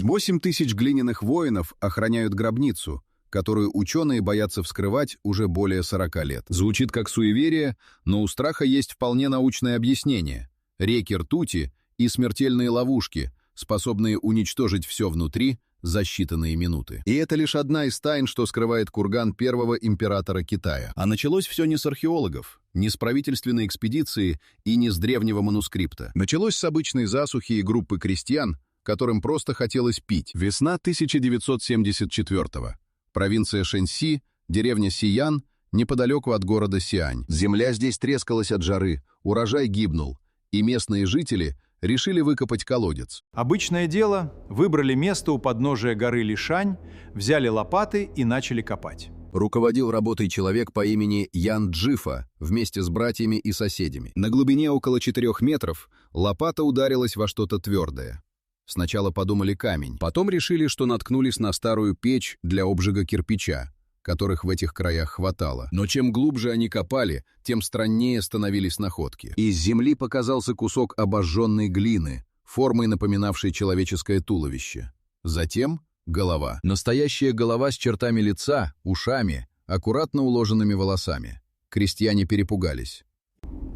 8000 глиняных воинов охраняют гробницу, которую ученые боятся вскрывать уже более 40 лет. Звучит как суеверие, но у страха есть вполне научное объяснение. Реки ртути и смертельные ловушки, способные уничтожить все внутри за считанные минуты. И это лишь одна из тайн, что скрывает курган первого императора Китая. А началось все не с археологов, не с правительственной экспедиции и не с древнего манускрипта. Началось с обычной засухи и группы крестьян, которым просто хотелось пить. Весна 1974-го. Провинция Шэньси, деревня Сиян, неподалеку от города Сиань. Земля здесь трескалась от жары, урожай гибнул, и местные жители решили выкопать колодец. Обычное дело, выбрали место у подножия горы Лишань, взяли лопаты и начали копать. Руководил работой человек по имени Ян Джифа вместе с братьями и соседями. На глубине около 4 метров лопата ударилась во что-то твердое. Сначала подумали камень, потом решили, что наткнулись на старую печь для обжига кирпича, которых в этих краях хватало. Но чем глубже они копали, тем страннее становились находки. Из земли показался кусок обожженной глины, формой напоминавшей человеческое туловище. Затем голова. Настоящая голова с чертами лица, ушами, аккуратно уложенными волосами. Крестьяне перепугались.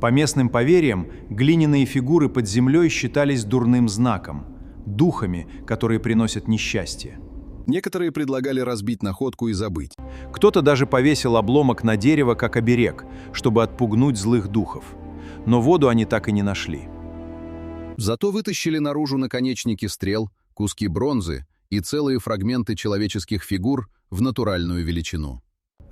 По местным поверьям, глиняные фигуры под землей считались дурным знаком, духами, которые приносят несчастье. Некоторые предлагали разбить находку и забыть. Кто-то даже повесил обломок на дерево как оберег, чтобы отпугнуть злых духов. Но воду они так и не нашли. Зато вытащили наружу наконечники стрел, куски бронзы и целые фрагменты человеческих фигур в натуральную величину.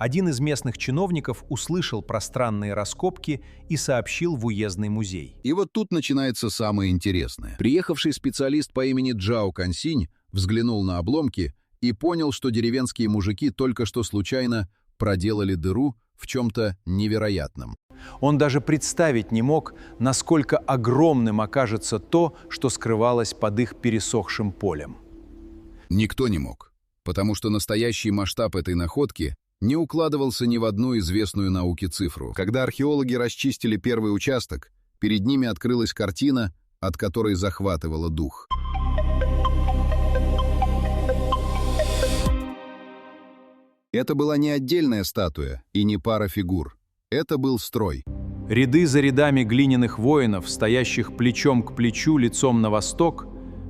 Один из местных чиновников услышал про странные раскопки и сообщил в уездный музей. И вот тут начинается самое интересное. Приехавший специалист по имени Джао Кансинь взглянул на обломки и понял, что деревенские мужики только что случайно проделали дыру в чем-то невероятном. Он даже представить не мог, насколько огромным окажется то, что скрывалось под их пересохшим полем. Никто не мог, потому что настоящий масштаб этой находки не укладывался ни в одну известную науке цифру. Когда археологи расчистили первый участок, перед ними открылась картина, от которой захватывало дух. Это была не отдельная статуя и не пара фигур. Это был строй. Ряды за рядами глиняных воинов, стоящих плечом к плечу, лицом на восток,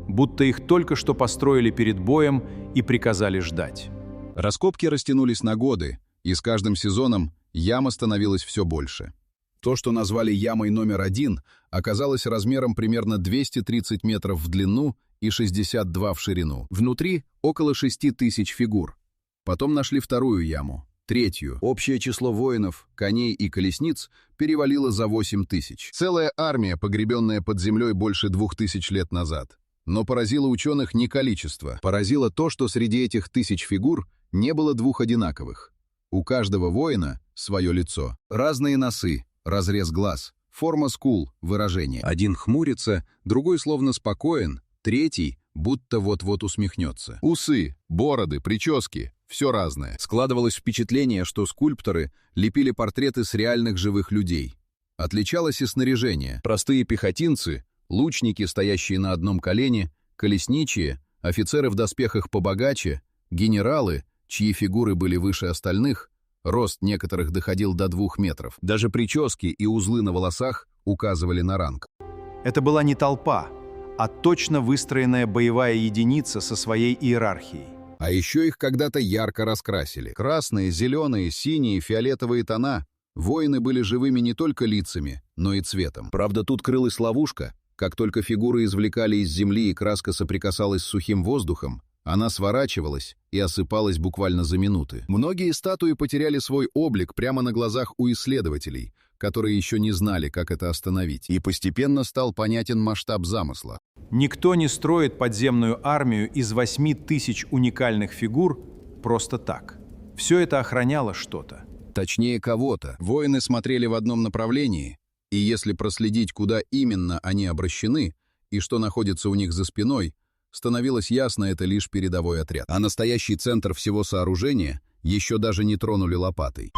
будто их только что построили перед боем и приказали ждать. Раскопки растянулись на годы, и с каждым сезоном яма становилась все больше. То, что назвали ямой номер 1, оказалось размером примерно 230 метров в длину и 62 в ширину. Внутри около 6000 фигур. Потом нашли вторую яму, третью. Общее число воинов, коней и колесниц перевалило за 8000. Целая армия, погребенная под землей больше 2000 лет назад. Но поразило ученых не количество. Поразило то, что среди этих 1000 фигур не было двух одинаковых. У каждого воина свое лицо. Разные носы, разрез глаз, форма скул, выражение. Один хмурится, другой словно спокоен, третий будто вот-вот усмехнется. Усы, бороды, прически — все разное. Складывалось впечатление, что скульпторы лепили портреты с реальных живых людей. Отличалось и снаряжение. Простые пехотинцы, лучники, стоящие на одном колене, колесничие, офицеры в доспехах побогаче, генералы, чьи фигуры были выше остальных, рост некоторых доходил до 2 метров. Даже прически и узлы на волосах указывали на ранг. Это была не толпа, а точно выстроенная боевая единица со своей иерархией. А еще их когда-то ярко раскрасили. Красные, зеленые, синие, фиолетовые тона. Воины были живыми не только лицами, но и цветом. Правда, тут крылась ловушка. Как только фигуры извлекали из земли и краска соприкасалась с сухим воздухом, она сворачивалась и осыпалась буквально за минуты. Многие статуи потеряли свой облик прямо на глазах у исследователей, которые еще не знали, как это остановить. И постепенно стал понятен масштаб замысла. Никто не строит подземную армию из 8000 уникальных фигур просто так. Все это охраняло что-то. Точнее, кого-то. Воины смотрели в одном направлении, и если проследить, куда именно они обращены и что находится у них за спиной, становилось ясно, это лишь передовой отряд. А настоящий центр всего сооружения еще даже не тронули лопатой.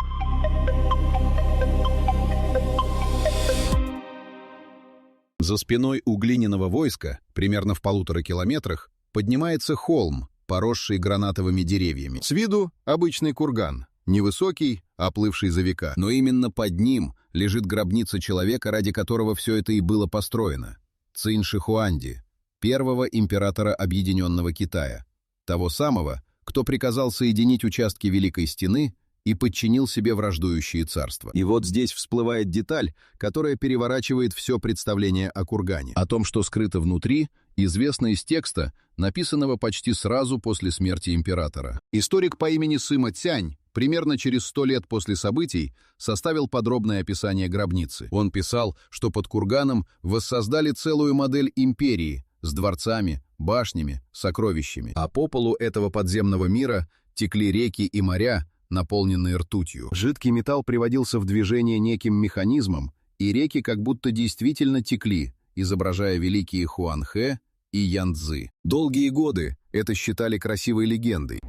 За спиной у глиняного войска, примерно в 1,5 километрах, поднимается холм, поросший гранатовыми деревьями. С виду обычный курган, невысокий, оплывший за века. Но именно под ним лежит гробница человека, ради которого все это и было построено. Цинь Шихуанди, первого императора Объединенного Китая. Того самого, кто приказал соединить участки Великой Стены и подчинил себе враждующие царства. И вот здесь всплывает деталь, которая переворачивает все представление о кургане. О том, что скрыто внутри, известно из текста, написанного почти сразу после смерти императора. Историк по имени Сыма Цянь примерно через 100 лет после событий составил подробное описание гробницы. Он писал, что под курганом воссоздали целую модель империи с дворцами, башнями, сокровищами. А по полу этого подземного мира текли реки и моря, наполненные ртутью. Жидкий металл приводился в движение неким механизмом, и реки как будто действительно текли, изображая великие Хуанхэ и Янцзы. Долгие годы это считали красивой легендой.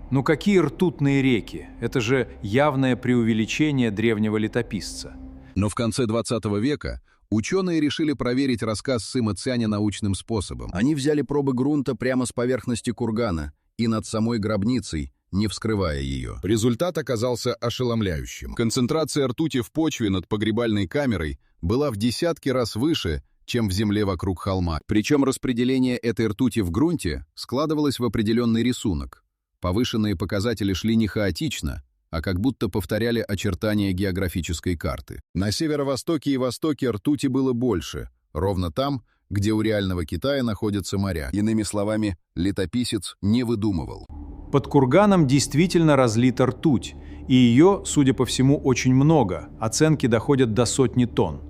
Ну какие ртутные реки? Это же явное преувеличение древнего летописца. Но в конце 20 века ученые решили проверить рассказ Сыма Цяня научным способом. Они взяли пробы грунта прямо с поверхности кургана и над самой гробницей, не вскрывая ее. Результат оказался ошеломляющим. Концентрация ртути в почве над погребальной камерой была в десятки раз выше, чем в земле вокруг холма. Причем распределение этой ртути в грунте складывалось в определенный рисунок. Повышенные показатели шли не хаотично, а как будто повторяли очертания географической карты. На северо-востоке и востоке ртути было больше, ровно там, где у реального Китая находятся моря. Иными словами, летописец не выдумывал. Под курганом действительно разлита ртуть, и ее, судя по всему, очень много, оценки доходят до 100 тонн.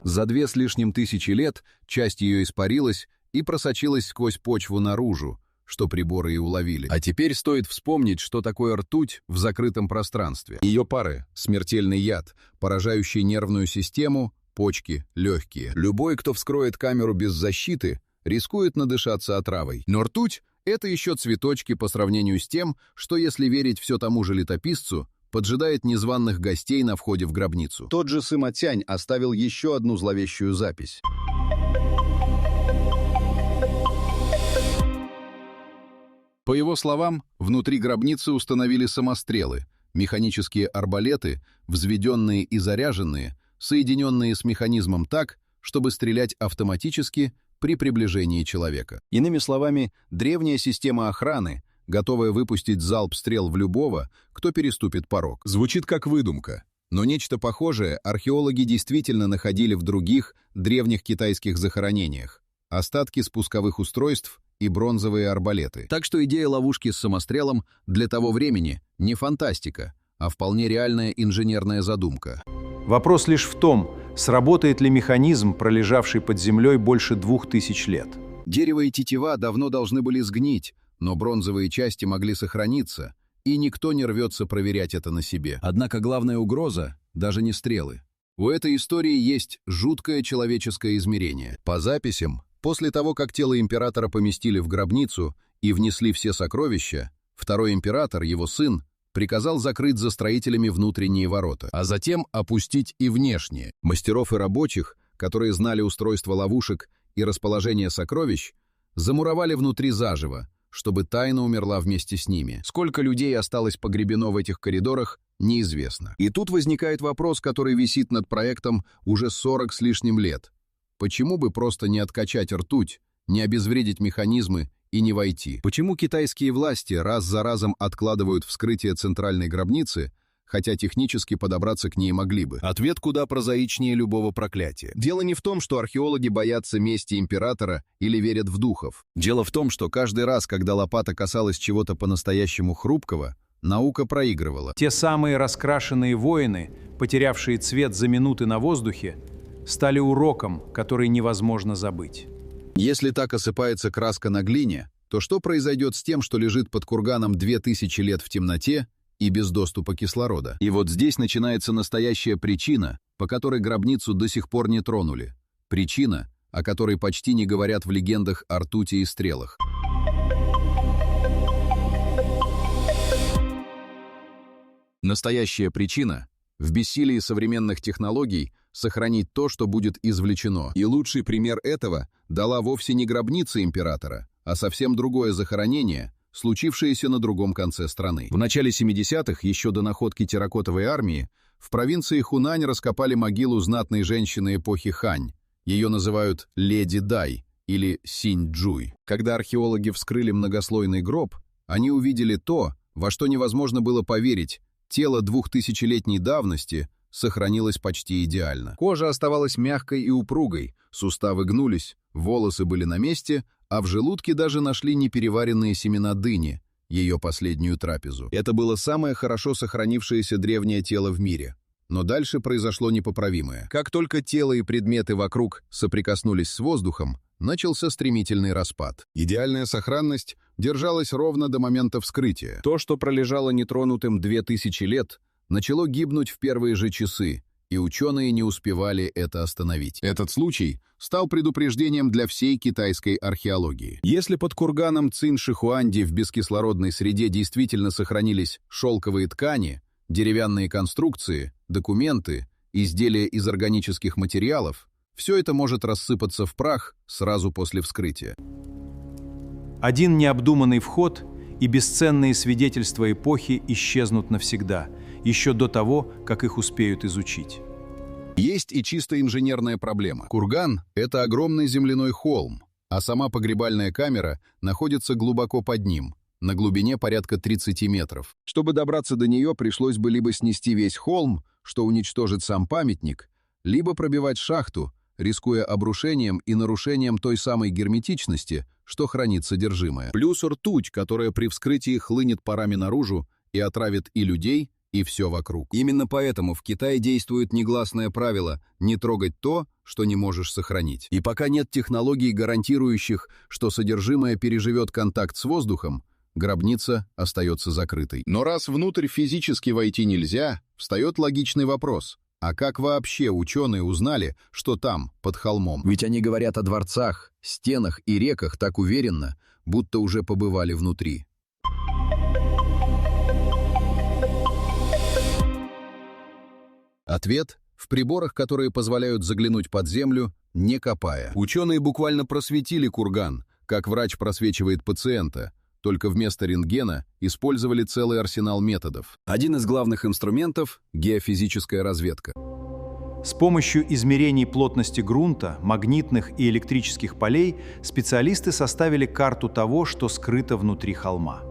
За 2 с лишним тысячи лет часть ее испарилась и просочилась сквозь почву наружу, что приборы и уловили. А теперь стоит вспомнить, что такое ртуть в закрытом пространстве. Ее пары – смертельный яд, поражающий нервную систему, почки, легкие. Любой, кто вскроет камеру без защиты, рискует надышаться отравой. Но ртуть – это еще цветочки по сравнению с тем, что, если верить все тому же летописцу, поджидает незваных гостей на входе в гробницу. Тот же Сыма Цянь оставил еще одну зловещую запись. По его словам, внутри гробницы установили самострелы, механические арбалеты, взведенные и заряженные, соединенные с механизмом так, чтобы стрелять автоматически при приближении человека. Иными словами, древняя система охраны, готовая выпустить залп стрел в любого, кто переступит порог. Звучит как выдумка, но нечто похожее археологи действительно находили в других древних китайских захоронениях. Остатки спусковых устройств и бронзовые арбалеты. Так что идея ловушки с самострелом для того времени не фантастика, а вполне реальная инженерная задумка. Вопрос лишь в том, сработает ли механизм, пролежавший под землей больше 2000 лет. Дерево и тетива давно должны были сгнить, но бронзовые части могли сохраниться, и никто не рвется проверять это на себе. Однако главная угроза – даже не стрелы. У этой истории есть жуткое человеческое измерение. По записям, после того, как тело императора поместили в гробницу и внесли все сокровища, второй император, его сын, приказал закрыть за строителями внутренние ворота, а затем опустить и внешние. Мастеров и рабочих, которые знали устройство ловушек и расположение сокровищ, замуровали внутри заживо, чтобы тайна умерла вместе с ними. Сколько людей осталось погребено в этих коридорах, неизвестно. И тут возникает вопрос, который висит над проектом уже 40 с лишним лет. Почему бы просто не откачать ртуть, не обезвредить механизмы и не войти? Почему китайские власти раз за разом откладывают вскрытие центральной гробницы, хотя технически подобраться к ней могли бы? Ответ куда прозаичнее любого проклятия. Дело не в том, что археологи боятся мести императора или верят в духов. Дело в том, что каждый раз, когда лопата касалась чего-то по-настоящему хрупкого, наука проигрывала. Те самые раскрашенные воины, потерявшие цвет за минуты на воздухе, стали уроком, который невозможно забыть. Если так осыпается краска на глине, то что произойдет с тем, что лежит под курганом 2000 лет в темноте и без доступа кислорода? И вот здесь начинается настоящая причина, по которой гробницу до сих пор не тронули. Причина, о которой почти не говорят в легендах о ртути и стрелах. Настоящая причина в бессилии современных технологий сохранить то, что будет извлечено. И лучший пример этого дала вовсе не гробница императора, а совсем другое захоронение, случившееся на другом конце страны. В начале 70-х, еще до находки терракотовой армии, в провинции Хунань раскопали могилу знатной женщины эпохи Хань. Ее называют «Леди Дай» или «Синь-Джуй». Когда археологи вскрыли многослойный гроб, они увидели то, во что невозможно было поверить. Тело 2000-летней давности сохранилось почти идеально. Кожа оставалась мягкой и упругой, суставы гнулись, волосы были на месте, а в желудке даже нашли непереваренные семена дыни, ее последнюю трапезу. Это было самое хорошо сохранившееся древнее тело в мире. Но дальше произошло непоправимое. Как только тело и предметы вокруг соприкоснулись с воздухом, начался стремительный распад. Идеальная сохранность держалась ровно до момента вскрытия. То, что пролежало нетронутым 2000 лет, начало гибнуть в первые же часы, и ученые не успевали это остановить. Этот случай стал предупреждением для всей китайской археологии. Если под курганом Циншихуанди в бескислородной среде действительно сохранились шелковые ткани, деревянные конструкции, документы, изделия из органических материалов, все это может рассыпаться в прах сразу после вскрытия. Один необдуманный вход, и бесценные свидетельства эпохи исчезнут навсегда, еще до того, как их успеют изучить. Есть и чисто инженерная проблема. Курган — это огромный земляной холм, а сама погребальная камера находится глубоко под ним, на глубине порядка 30 метров. Чтобы добраться до нее, пришлось бы либо снести весь холм, что уничтожит сам памятник, либо пробивать шахту, рискуя обрушением и нарушением той самой герметичности, что хранит содержимое. Плюс ртуть, которая при вскрытии хлынет парами наружу и отравит и людей, и все вокруг. Именно поэтому в Китае действует негласное правило не трогать то, что не можешь сохранить. И пока нет технологий, гарантирующих, что содержимое переживет контакт с воздухом, гробница остается закрытой. Но раз внутрь физически войти нельзя, встает логичный вопрос. А как вообще ученые узнали, что там, под холмом? Ведь они говорят о дворцах, стенах и реках так уверенно, будто уже побывали внутри. Ответ – в приборах, которые позволяют заглянуть под землю, не копая. Ученые буквально просветили курган, как врач просвечивает пациента, только вместо рентгена использовали целый арсенал методов. Один из главных инструментов – геофизическая разведка. С помощью измерений плотности грунта, магнитных и электрических полей специалисты составили карту того, что скрыто внутри холма.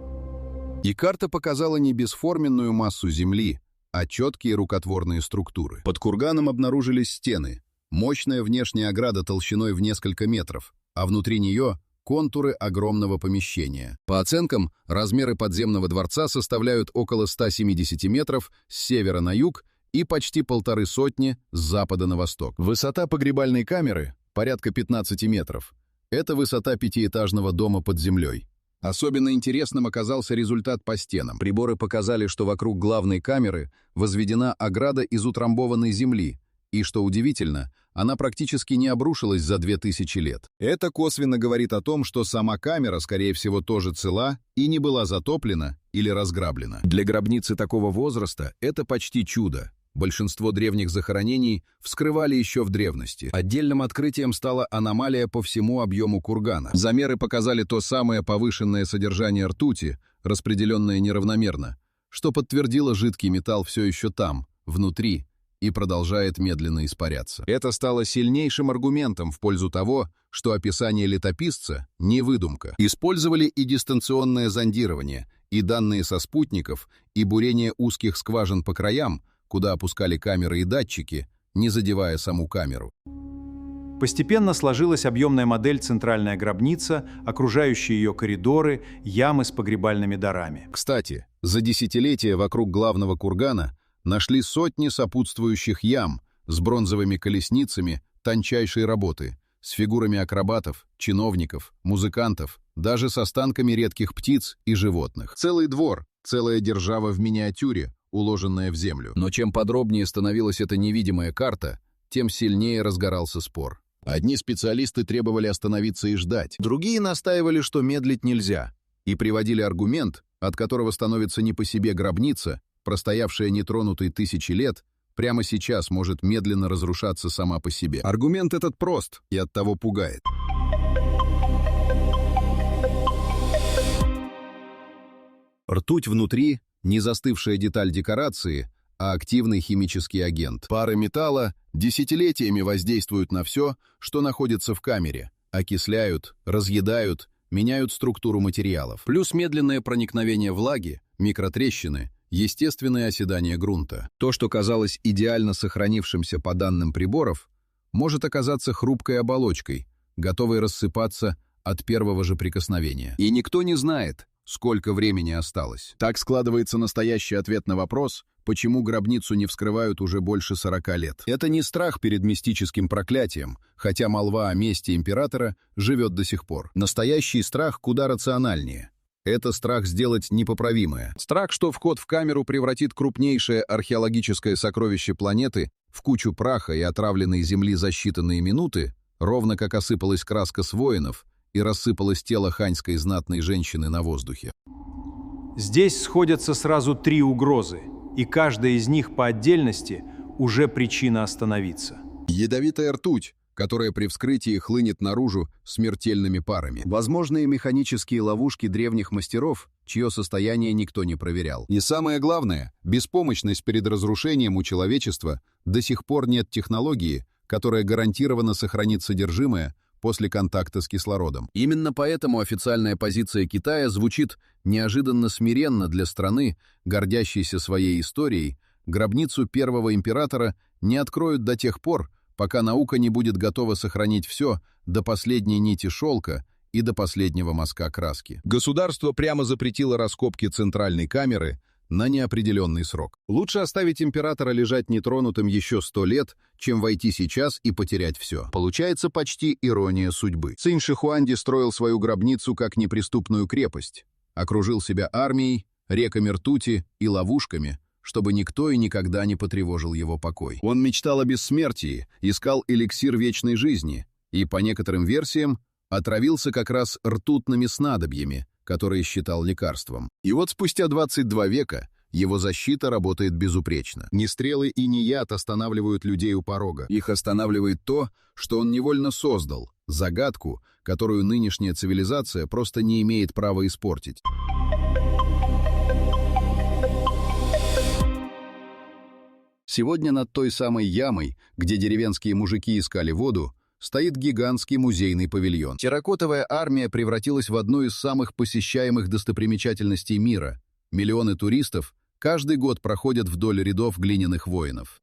И карта показала не бесформенную массу земли, а четкие рукотворные структуры. Под курганом обнаружились стены, мощная внешняя ограда толщиной в несколько метров, а внутри нее контуры огромного помещения. По оценкам, размеры подземного дворца составляют около 170 метров с севера на юг и почти 150 с запада на восток. Высота погребальной камеры – порядка 15 метров. Это высота пятиэтажного дома под землей. Особенно интересным оказался результат по стенам. Приборы показали, что вокруг главной камеры возведена ограда из утрамбованной земли, и, что удивительно, она практически не обрушилась за 2000 лет. Это косвенно говорит о том, что сама камера, скорее всего, тоже цела и не была затоплена или разграблена. Для гробницы такого возраста это почти чудо. Большинство древних захоронений вскрывали еще в древности. Отдельным открытием стала аномалия по всему объему кургана. Замеры показали то самое повышенное содержание ртути, распределенное неравномерно, что подтвердило, жидкий металл все еще там, внутри, и продолжает медленно испаряться. Это стало сильнейшим аргументом в пользу того, что описание летописца – не выдумка. Использовали и дистанционное зондирование, и данные со спутников, и бурение узких скважин по краям, куда опускали камеры и датчики, не задевая саму камеру. Постепенно сложилась объемная модель «Центральная гробница», окружающие ее коридоры, ямы с погребальными дарами. Кстати, за десятилетия вокруг главного кургана нашли сотни сопутствующих ям с бронзовыми колесницами тончайшей работы, с фигурами акробатов, чиновников, музыкантов, даже с останками редких птиц и животных. Целый двор, целая держава в миниатюре, уложенная в землю. Но чем подробнее становилась эта невидимая карта, тем сильнее разгорался спор. Одни специалисты требовали остановиться и ждать, другие настаивали, что медлить нельзя, и приводили аргумент, от которого становится не по себе гробница, простоявшая нетронутой тысячи лет, прямо сейчас может медленно разрушаться сама по себе. Аргумент этот прост и оттого пугает. Ртуть внутри – не застывшая деталь декорации, а активный химический агент. Пары металла десятилетиями воздействуют на все, что находится в камере, окисляют, разъедают, меняют структуру материалов. Плюс медленное проникновение влаги, микротрещины, естественное оседание грунта. То, что казалось идеально сохранившимся по данным приборов, может оказаться хрупкой оболочкой, готовой рассыпаться от первого же прикосновения. И никто не знает, сколько времени осталось. Так складывается настоящий ответ на вопрос, почему гробницу не вскрывают уже больше 40 лет. Это не страх перед мистическим проклятием, хотя молва о мести императора живет до сих пор. Настоящий страх куда рациональнее. Это страх сделать непоправимое. Страх, что вход в камеру превратит крупнейшее археологическое сокровище планеты в кучу праха и отравленной земли за считанные минуты, ровно как осыпалась краска с воинов и рассыпалось тело ханьской знатной женщины на воздухе. Здесь сходятся сразу три угрозы, и каждая из них по отдельности уже причина остановиться. Ядовитая ртуть, которая при вскрытии хлынет наружу смертельными парами. Возможные механические ловушки древних мастеров, чье состояние никто не проверял. И самое главное, беспомощность перед разрушением у человечества. До сих пор нет технологии, которая гарантированно сохранит содержимое после контакта с кислородом. Именно поэтому официальная позиция Китая звучит неожиданно смиренно для страны, гордящейся своей историей. Гробницу первого императора не откроют до тех пор, пока наука не будет готова сохранить все до последней нити шелка и до последнего мазка краски. Государство прямо запретило раскопки центральной камеры на неопределенный срок. Лучше оставить императора лежать нетронутым еще 100 лет, чем войти сейчас и потерять все. Получается почти ирония судьбы. Цинь Шихуанди строил свою гробницу как неприступную крепость, окружил себя армией, реками ртути и ловушками, чтобы никто и никогда не потревожил его покой. Он мечтал о бессмертии, искал эликсир вечной жизни и, по некоторым версиям, отравился как раз ртутными снадобьями, которые считал лекарством. И вот спустя 22 века его защита работает безупречно. Ни стрелы и ни яд останавливают людей у порога. Их останавливает то, что он невольно создал, загадку, которую нынешняя цивилизация просто не имеет права испортить. Сегодня над той самой ямой, где деревенские мужики искали воду, стоит гигантский музейный павильон. Терракотовая армия превратилась в одну из самых посещаемых достопримечательностей мира. Миллионы туристов каждый год проходят вдоль рядов глиняных воинов.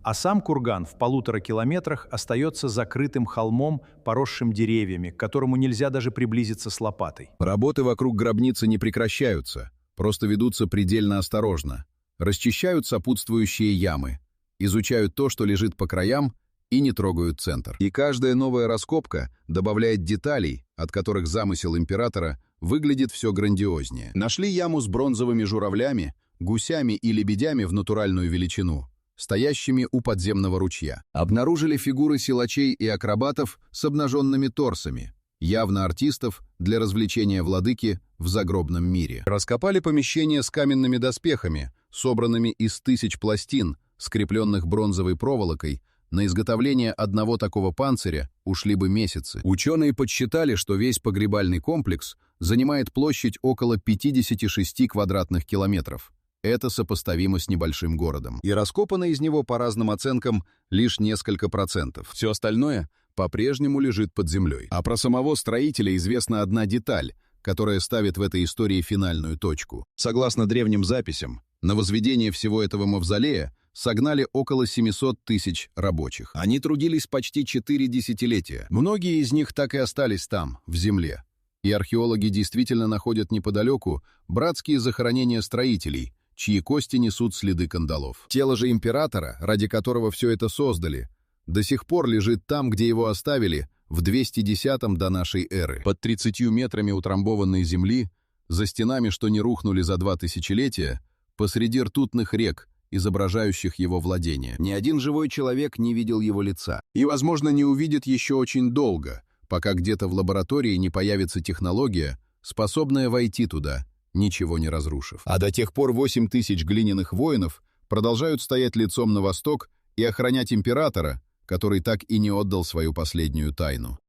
А сам курган в 1,5 километрах остается закрытым холмом, поросшим деревьями, к которому нельзя даже приблизиться с лопатой. Работы вокруг гробницы не прекращаются, просто ведутся предельно осторожно. Расчищают сопутствующие ямы, изучают то, что лежит по краям, и не трогают центр. И каждая новая раскопка добавляет деталей, от которых замысел императора выглядит все грандиознее. Нашли яму с бронзовыми журавлями, гусями и лебедями в натуральную величину, стоящими у подземного ручья. Обнаружили фигуры силачей и акробатов с обнаженными торсами, явно артистов для развлечения владыки в загробном мире. Раскопали помещение с каменными доспехами, собранными из 1000 пластин, скрепленных бронзовой проволокой. На изготовление одного такого панциря ушли бы месяцы. Ученые подсчитали, что весь погребальный комплекс занимает площадь около 56 квадратных километров. Это сопоставимо с небольшим городом. И раскопано из него, по разным оценкам, лишь несколько процентов. Все остальное по-прежнему лежит под землей. А про самого строителя известна одна деталь, которая ставит в этой истории финальную точку. Согласно древним записям, на возведение всего этого мавзолея согнали около 700 тысяч рабочих. Они трудились почти 4 десятилетия. Многие из них так и остались там, в земле. И археологи действительно находят неподалеку братские захоронения строителей, чьи кости несут следы кандалов. Тело же императора, ради которого все это создали, до сих пор лежит там, где его оставили, в 210-м до нашей эры. Под 30 метрами утрамбованной земли, за стенами, что не рухнули за 2 тысячелетия, посреди ртутных рек, изображающих его владение. Ни один живой человек не видел его лица. И, возможно, не увидит еще очень долго, пока где-то в лаборатории не появится технология, способная войти туда, ничего не разрушив. А до тех пор 8000 глиняных воинов продолжают стоять лицом на восток и охранять императора, который так и не отдал свою последнюю тайну.